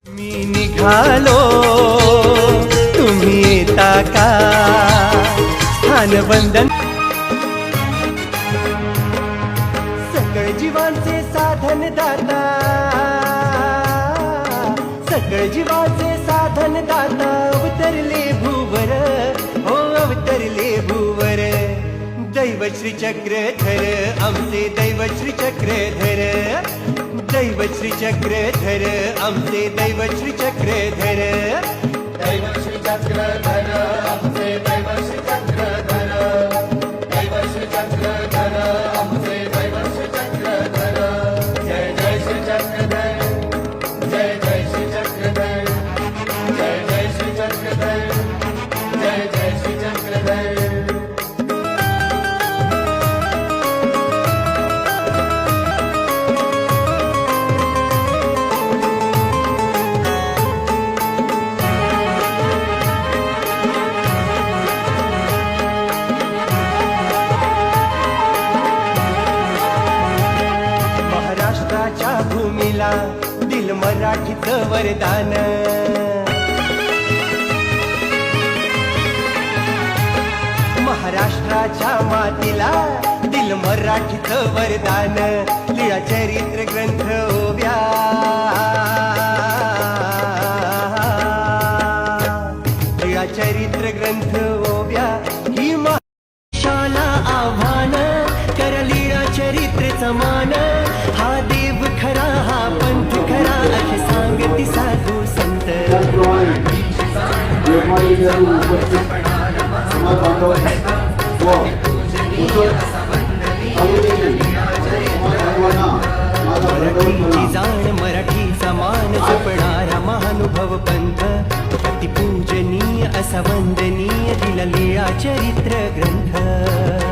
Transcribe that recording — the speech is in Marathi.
मी निघालो तुम्ही येता का स्थानबंधन सकळ जीवांचे साधन दाता सकळ जीवांचे साधन दाता अवतरले भूवर हो अवतरले भूवर दैव श्री चक्रधर आमचे दैव श्री चक्रधर दैव श्री चक्रधर आमचे दैव श्री चक्रधर दैव श्री चक्रधर आमचे दैव श्री चक्रधर दैव श्री चक्रधर आमचे दैव श्री चक्रधर जय जय श्री चक्रधर जय जय श्री चक्रधर जय जय श्री चक्रधर जय जय श्री चक्रधर महाराष्ट्राच्या भूमीला दिल मराठीचं वरदान महाराष्ट्राच्या मातीला दिल मराठीचं वरदान लीळा चरित्र ग्रंथ ओव्या लीळा चरित्र ग्रंथ ओव्या ही शाला आव्हान कर लीळा चरित्र समान हा देव खरा हा पंथ खरा असे सांगती साधू संत मराठीची जाण मराठीचा मान जपणारा महानुभव पंथ अतिपूजनीय असा वंदनीय दिला लीळा चरित्र ग्रंथ